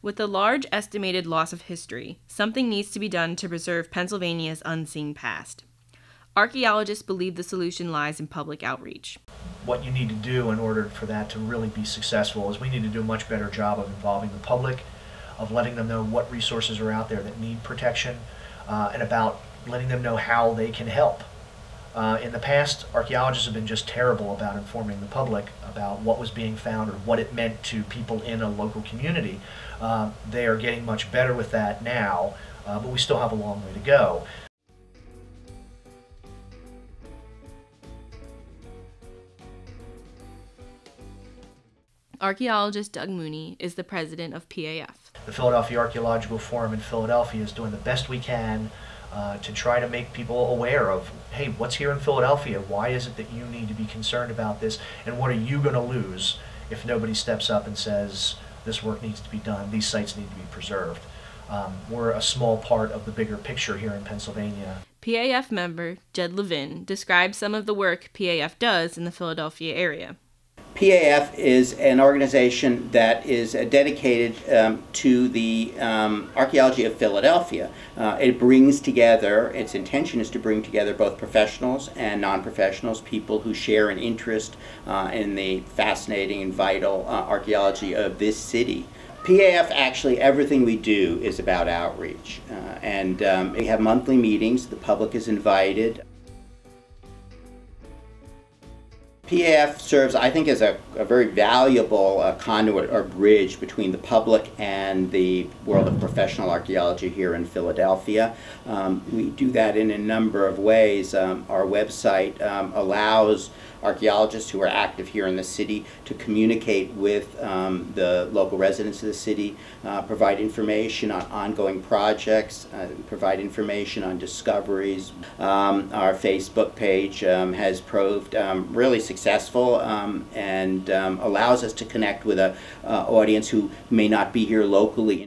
With the large estimated loss of history, something needs to be done to preserve Pennsylvania's unseen past. Archaeologists believe the solution lies in public outreach. What you need to do in order for that to really be successful is we need to do a much better job of involving the public, of letting them know what resources are out there that need protection, and about letting them know how they can help. In the past, archaeologists have been just terrible about informing the public about what was being found or what it meant to people in a local community. They are getting much better with that now, but we still have a long way to go. Archaeologist Doug Mooney is the president of PAF. The Philadelphia Archaeological Forum in Philadelphia is doing the best we can to try to make people aware of, hey, what's here in Philadelphia? Why is it that you need to be concerned about this? And what are you going to lose if nobody steps up and says this work needs to be done, these sites need to be preserved? We're a small part of the bigger picture here in Pennsylvania. PAF member Jed Levin describes some of the work PAF does in the Philadelphia area. PAF is an organization that is dedicated to the archaeology of Philadelphia. It brings together, its intention is to bring together both professionals and non-professionals, people who share an interest in the fascinating and vital archaeology of this city. PAF, actually, everything we do is about outreach. And we have monthly meetings. The public is invited. PAF serves, I think, as a very valuable conduit or bridge between the public and the world of professional archaeology here in Philadelphia. We do that in a number of ways. Our website allows archaeologists who are active here in the city to communicate with the local residents of the city, provide information on ongoing projects, provide information on discoveries. Our Facebook page has proved really successful and allows us to connect with an audience who may not be here locally.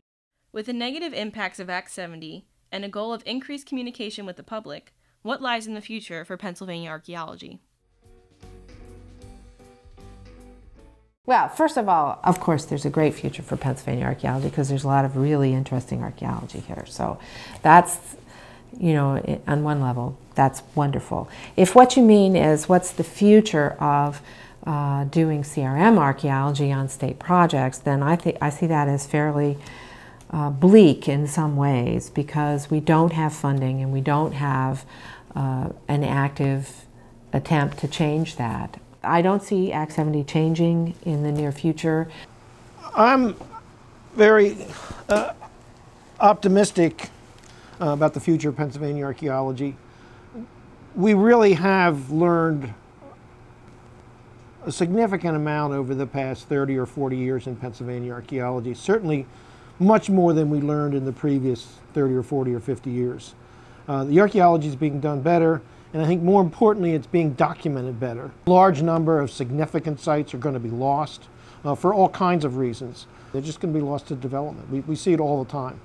With the negative impacts of Act 70 and a goal of increased communication with the public, what lies in the future for Pennsylvania archaeology? Well, first of all, of course, there's a great future for Pennsylvania archaeology because there's a lot of really interesting archaeology here. So that's, you know, on one level, that's wonderful. If what you mean is what's the future of doing CRM archaeology on state projects, then I see that as fairly bleak in some ways because we don't have funding and we don't have an active attempt to change that. I don't see Act 70 changing in the near future. I'm very optimistic about the future of Pennsylvania archaeology. We really have learned a significant amount over the past 30 or 40 years in Pennsylvania archaeology, certainly much more than we learned in the previous 30 or 40 or 50 years. The archaeology is being done better. And I think more importantly, it's being documented better. A large number of significant sites are going to be lost for all kinds of reasons. They're just going to be lost to development. We see it all the time.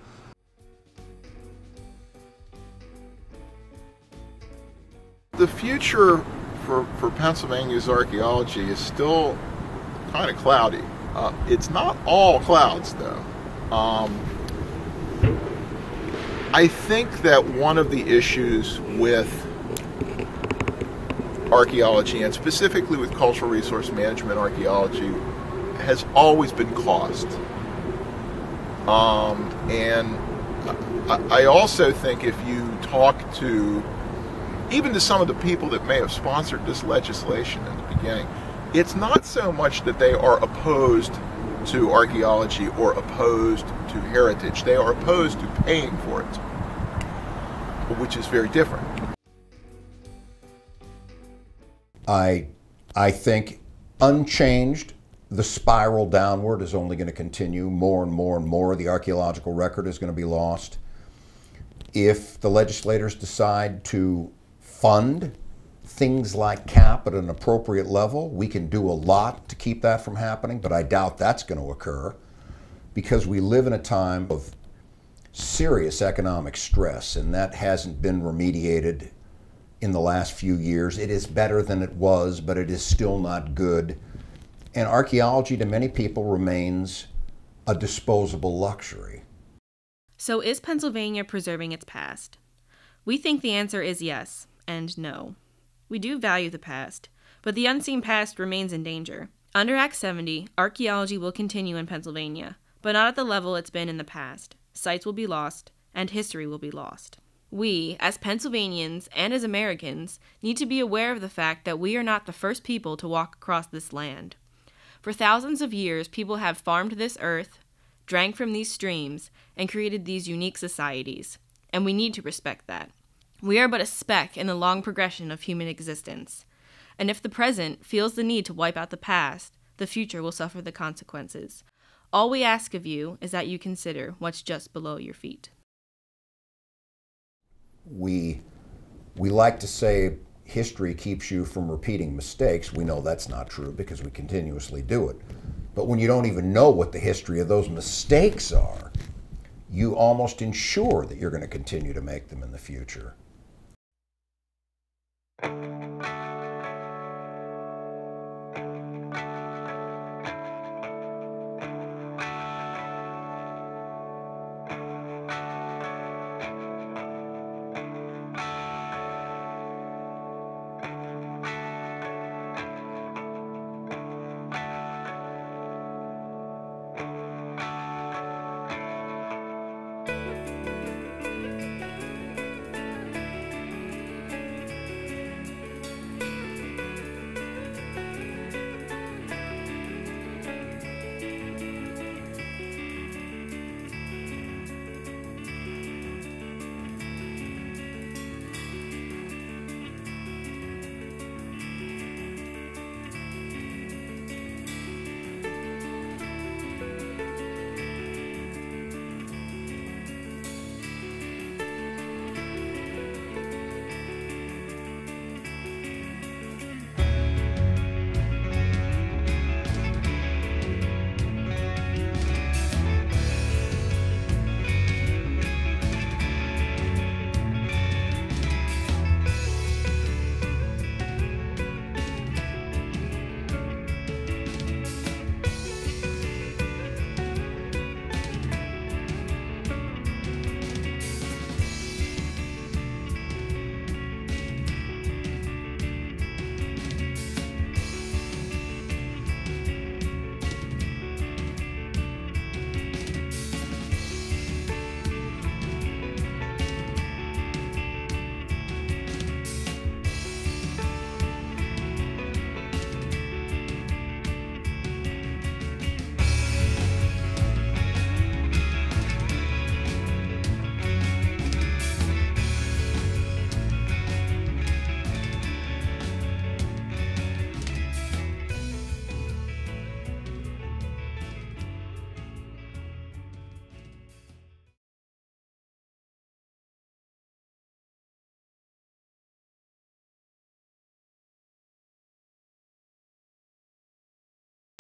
The future for Pennsylvania's archaeology is still kind of cloudy. It's not all clouds, though. I think that one of the issues with archaeology, and specifically with cultural resource management archaeology, has always been cost. And I also think if you talk to, even to some of the people that may have sponsored this legislation in the beginning, it's not so much that they are opposed to archaeology or opposed to heritage. They are opposed to paying for it, which is very different. I think unchanged, the spiral downward is only going to continue. More and more and more the archaeological record is going to be lost. If the legislators decide to fund things like CAP at an appropriate level, we can do a lot to keep that from happening, but I doubt that's going to occur because we live in a time of serious economic stress, and that hasn't been remediated in the last few years. It is better than it was, but it is still not good. And archaeology to many people remains a disposable luxury. So is Pennsylvania preserving its past? We think the answer is yes and no. We do value the past, but the unseen past remains in danger. Under Act 70, archaeology will continue in Pennsylvania, but not at the level it's been in the past. Sites will be lost, and history will be lost. We, as Pennsylvanians and as Americans, need to be aware of the fact that we are not the first people to walk across this land. For thousands of years, people have farmed this earth, drank from these streams, and created these unique societies, and we need to respect that. We are but a speck in the long progression of human existence, and if the present feels the need to wipe out the past, the future will suffer the consequences. All we ask of you is that you consider what's just below your feet. We like to say history keeps you from repeating mistakes. We know that's not true because we continuously do it. But when you don't even know what the history of those mistakes are, you almost ensure that you're going to continue to make them in the future.